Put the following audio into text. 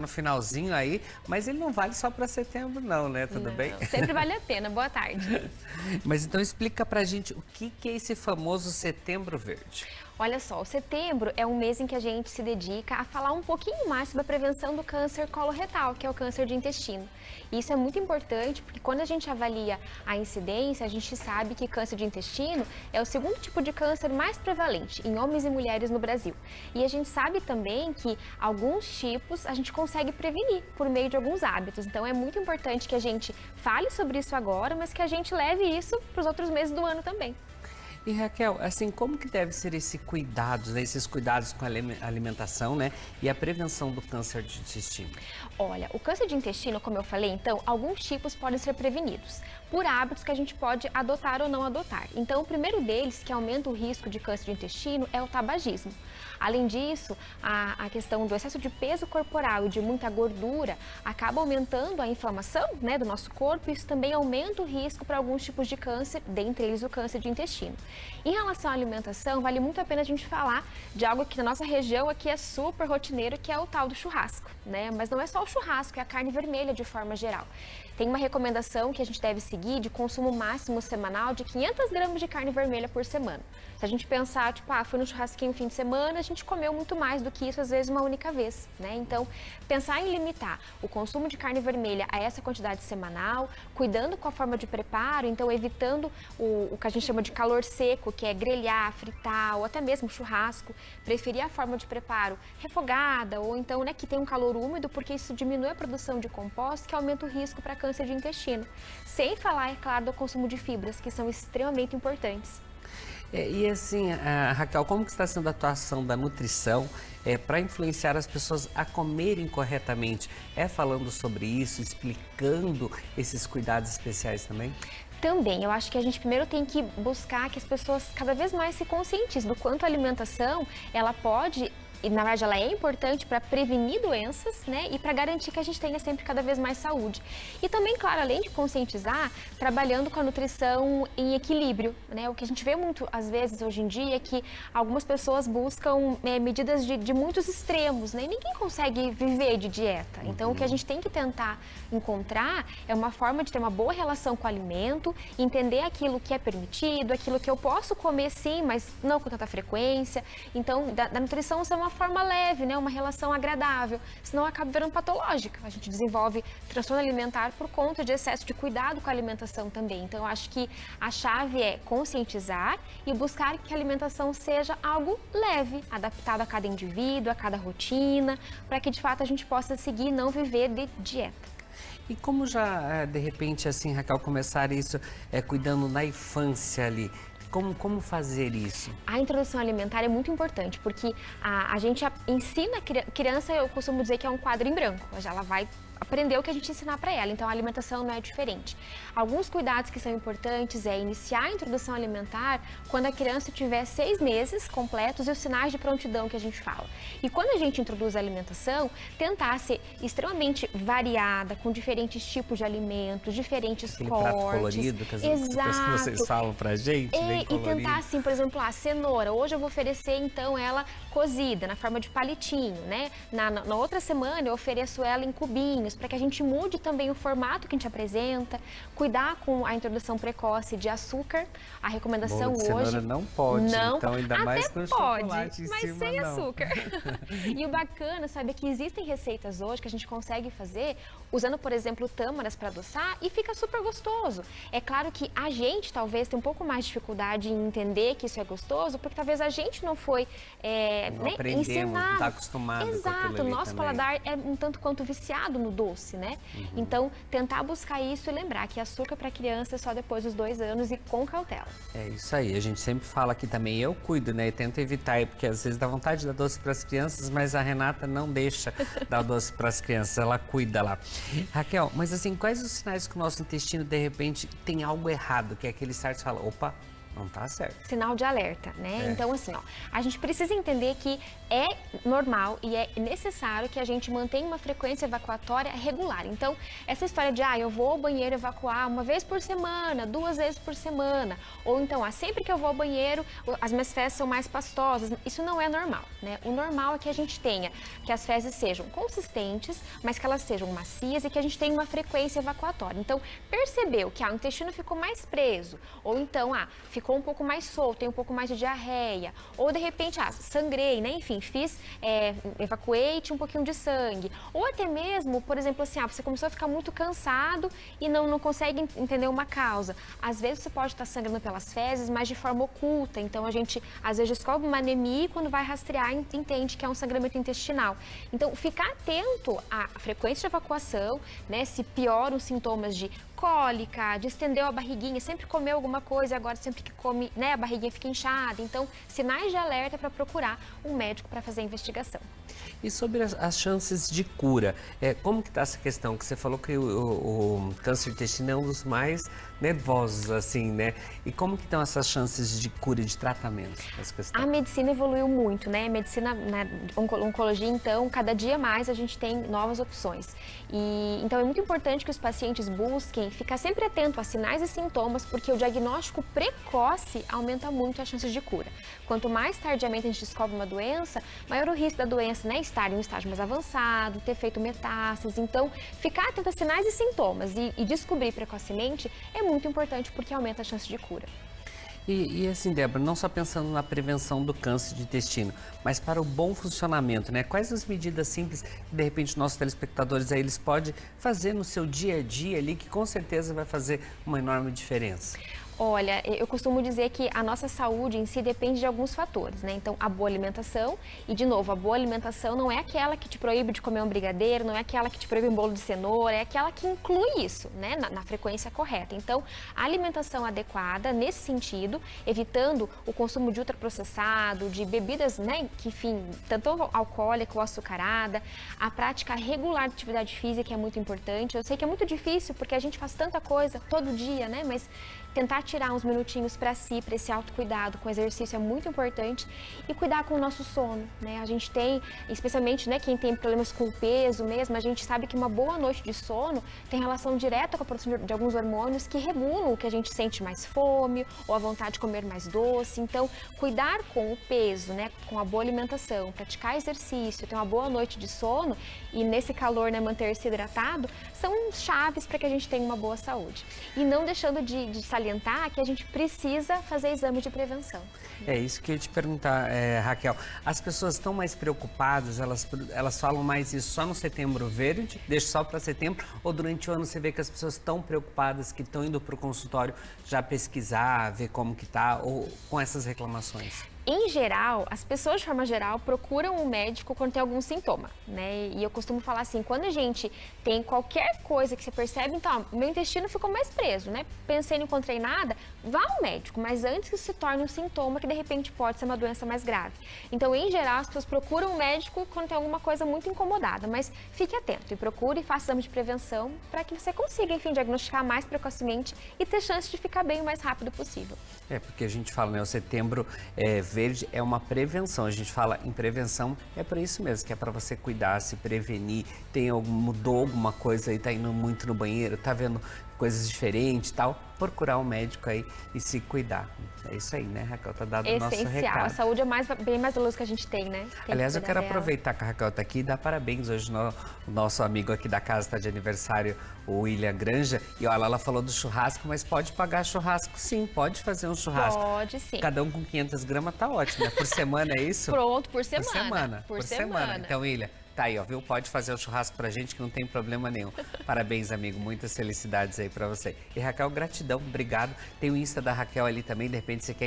no finalzinho aí, mas ele não vale só para setembro não, né? Tudo Não, bem? sempre vale a pena. Boa tarde. Mas então explica pra gente o que é esse famoso Setembro Verde. Olha só, o setembro é um mês em que a gente se dedica a falar um pouquinho mais sobre a prevenção do câncer coloretal, que é o câncer de intestino. E isso é muito importante porque quando a gente avalia a incidência, a gente sabe que câncer de intestino é o segundo tipo de câncer mais prevalente em homens e mulheres no Brasil. E a gente sabe também que alguns tipos a gente consegue prevenir por meio de alguns hábitos. Então é muito importante que a gente fale sobre isso agora, mas que a gente leve isso para os outros meses do ano também. E Raquel, assim, como que deve ser esse cuidado, né, esses cuidados com a alimentação, né, e a prevenção do câncer de intestino? Olha, o câncer de intestino, como eu falei, então, alguns tipos podem ser prevenidos por hábitos que a gente pode adotar ou não adotar. Então, o primeiro deles, que aumenta o risco de câncer de intestino, é o tabagismo. Além disso, a questão do excesso de peso corporal e de muita gordura acaba aumentando a inflamação, né, do nosso corpo, e isso também aumenta o risco para alguns tipos de câncer, dentre eles o câncer de intestino. Em relação à alimentação, vale muito a pena a gente falar de algo que na nossa região aqui é super rotineiro, que é o tal do churrasco, né? Mas não é só o churrasco, é a carne vermelha de forma geral. Tem uma recomendação que a gente deve seguir de consumo máximo semanal de 500 gramas de carne vermelha por semana. Se a gente pensar, tipo, foi no churrasquinho fim de semana, a gente comeu muito mais do que isso, às vezes uma única vez, né? Então, pensar em limitar o consumo de carne vermelha a essa quantidade semanal, cuidando com a forma de preparo, então evitando o que a gente chama de calor seco, que é grelhar, fritar ou até mesmo churrasco, preferir a forma de preparo refogada ou então, né, que tem um calor úmido, porque isso diminui a produção de compostos, que aumenta o risco para câncer de intestino. Sem falar, é claro, do consumo de fibras, que são extremamente importantes. E assim, Raquel, como que está sendo a atuação da nutrição para influenciar as pessoas a comerem corretamente? Falando sobre isso, explicando esses cuidados especiais também? Também, eu acho que a gente primeiro tem que buscar que as pessoas cada vez mais se conscientizem do quanto a alimentação, ela pode, e na verdade ela é importante para prevenir doenças, né, e para garantir que a gente tenha sempre cada vez mais saúde. E também, claro, além de conscientizar, trabalhando com a nutrição em equilíbrio, né, o que a gente vê muito às vezes hoje em dia é que algumas pessoas buscam medidas de muitos extremos, né, e ninguém consegue viver de dieta. Então o que a gente tem que tentar encontrar é uma forma de ter uma boa relação com o alimento, entender aquilo que é permitido, aquilo que eu posso comer sim, mas não com tanta frequência. Então, da nutrição ser uma forma leve, né, uma relação agradável, senão acaba virando patológica. A gente desenvolve transtorno alimentar por conta de excesso de cuidado com a alimentação também. Então, eu acho que a chave é conscientizar e buscar que a alimentação seja algo leve, adaptado a cada indivíduo, a cada rotina, para que de fato a gente possa seguir e não viver de dieta. E como já, de repente, assim, Raquel, começar isso cuidando na infância ali? Como fazer isso? A introdução alimentar é muito importante, porque a gente ensina a criança, eu costumo dizer que é um quadro em branco, ela vai aprender o que a gente ensinar para ela, então a alimentação não é diferente. Alguns cuidados que são importantes é iniciar a introdução alimentar quando a criança tiver 6 meses completos e os sinais de prontidão que a gente fala. E quando a gente introduz a alimentação, tentar ser extremamente variada, com diferentes tipos de alimentos, diferentes Aquele cortes. prato colorido que Exato. vocês falam pra gente, bem E colorido. tentar assim, por exemplo, a cenoura, hoje eu vou oferecer então ela cozida, na forma de palitinho, né? Na outra semana eu ofereço ela em cubinhos, para que a gente mude também o formato que a gente apresenta, cuidar com a introdução precoce de açúcar. A recomendação Bolo de hoje cenoura não pode, não, então ainda até mais com pode, chocolate em mas cima, sem não. açúcar. E o bacana, sabe, é que existem receitas hoje que a gente consegue fazer usando, por exemplo, tâmaras para adoçar e fica super gostoso. É claro que a gente talvez tenha um pouco mais de dificuldade em entender que isso é gostoso, porque talvez a gente não foi Não né, aprendemos, não ensinado. está acostumado com Exato, aquilo o ali nosso também. paladar é um tanto quanto viciado no doce, né? Então, tentar buscar isso e lembrar que açúcar para criança é só depois dos 2 anos e com cautela. É isso aí, a gente sempre fala aqui também, eu cuido, né, e tento evitar, porque às vezes dá vontade de dar doce para as crianças, mas a Renata não deixa dar doce para as crianças, ela cuida lá. Raquel, mas assim, quais os sinais que o nosso intestino, de repente, tem algo errado, que é aquele certo que fala, opa, Não tá certo. Sinal de alerta, né? É. Então, assim, ó, a gente precisa entender que é normal e é necessário que a gente mantenha uma frequência evacuatória regular. Então, essa história de, eu vou ao banheiro evacuar uma vez por semana, 2 vezes por semana, ou então, sempre que eu vou ao banheiro, as minhas fezes são mais pastosas, isso não é normal, né? O normal é que a gente tenha, que as fezes sejam consistentes, mas que elas sejam macias e que a gente tenha uma frequência evacuatória. Então, percebeu que o intestino ficou mais preso, ou então, ficou um pouco mais solto, tem um pouco mais de diarreia, ou de repente, sangrei, né? Enfim, evacuei, tinha um pouquinho de sangue. Ou até mesmo, por exemplo, assim, você começou a ficar muito cansado e não consegue entender uma causa. Às vezes você pode estar sangrando pelas fezes, mas de forma oculta. Então a gente, às vezes, descobre uma anemia e quando vai rastrear, entende que é um sangramento intestinal. Então, ficar atento à frequência de evacuação, né? Se pioram os sintomas de cólica, distendeu a barriguinha, sempre comeu alguma coisa, agora sempre que come, né, a barriguinha fica inchada. Então, sinais de alerta para procurar um médico para fazer a investigação. E sobre as chances de cura, como que está essa questão? Que você falou que o câncer de intestino é um dos mais nervosos, assim, né? E como que estão essas chances de cura e de tratamento? Essa questão? A medicina evoluiu muito, né? A medicina, na oncologia, então, cada dia mais a gente tem novas opções. E então é muito importante que os pacientes busquem ficar sempre atento a sinais e sintomas, porque o diagnóstico precoce aumenta muito as chances de cura. Quanto mais tardiamente a gente descobre uma doença, maior o risco da doença, né, estar em um estágio mais avançado, ter feito metástase. Então, ficar atento a sinais e sintomas e descobrir precocemente é muito importante porque aumenta a chance de cura. E assim, Débora, não só pensando na prevenção do câncer de intestino, mas para o bom funcionamento, né? Quais as medidas simples que, de repente, nossos telespectadores aí, eles podem fazer no seu dia a dia ali, que com certeza vai fazer uma enorme diferença? Olha, eu costumo dizer que a nossa saúde em si depende de alguns fatores, né? Então, a boa alimentação, e de novo, a boa alimentação não é aquela que te proíbe de comer um brigadeiro, não é aquela que te proíbe um bolo de cenoura, é aquela que inclui isso, né? Na frequência correta. Então, a alimentação adequada, nesse sentido, evitando o consumo de ultraprocessado, de bebidas, né? Que, enfim, tanto alcoólica ou açucarada, a prática regular de atividade física é muito importante. Eu sei que é muito difícil, porque a gente faz tanta coisa todo dia, né? Mas tentar tirar uns minutinhos para si, para esse autocuidado com exercício é muito importante e cuidar com o nosso sono, né? A gente tem, especialmente, né, quem tem problemas com o peso mesmo, a gente sabe que uma boa noite de sono tem relação direta com a produção de alguns hormônios que regulam o que a gente sente mais fome ou a vontade de comer mais doce. Então, cuidar com o peso, né, com a boa alimentação, praticar exercício, ter uma boa noite de sono e nesse calor, né, manter-se hidratado, são chaves para que a gente tenha uma boa saúde. E não deixando de salientar que a gente precisa fazer exame de prevenção. É isso que eu ia te perguntar, Raquel. As pessoas estão mais preocupadas, elas falam mais isso só no Setembro Verde, deixa só para setembro, ou durante o ano você vê que as pessoas estão preocupadas, que estão indo para o consultório já pesquisar, ver como que tá, ou com essas reclamações? Em geral, as pessoas de forma geral procuram um médico quando tem algum sintoma, né? E eu costumo falar assim, quando a gente tem qualquer coisa que você percebe, então, meu intestino ficou mais preso, né? Pensei, não encontrei nada, vá ao médico, mas antes que isso se torne um sintoma que de repente pode ser uma doença mais grave. Então, em geral, as pessoas procuram um médico quando tem alguma coisa muito incomodada, mas fique atento e procure e faça exame de prevenção para que você consiga, enfim, diagnosticar mais precocemente e ter chance de ficar bem o mais rápido possível. Porque a gente fala, né, o Setembro Verde é uma prevenção, a gente fala em prevenção, é para isso mesmo, que é para você cuidar, se prevenir, mudou alguma coisa aí, tá indo muito no banheiro, tá vendo coisas diferentes e tal, procurar um médico aí e se cuidar. É isso aí, né, Raquel? Tá dado o nosso recado. Essencial, a saúde é bem mais valiosa que a gente tem, né? Aliás, eu quero aproveitar que a Raquel tá aqui e dar parabéns hoje no nosso amigo aqui da casa, está de aniversário, o William Granja, e olha, ela falou do churrasco, mas pode pagar churrasco sim, pode fazer um churrasco. Pode sim. Cada um com 500 gramas tá ótimo, né? Por semana, é isso? Pronto, por semana. Por semana. Por semana. Então, William, tá aí, ó, viu? Pode fazer o churrasco pra gente que não tem problema nenhum. Parabéns, amigo. Muitas felicidades aí pra você. E Raquel, gratidão, obrigado. Tem o Insta da Raquel ali também, de repente você quer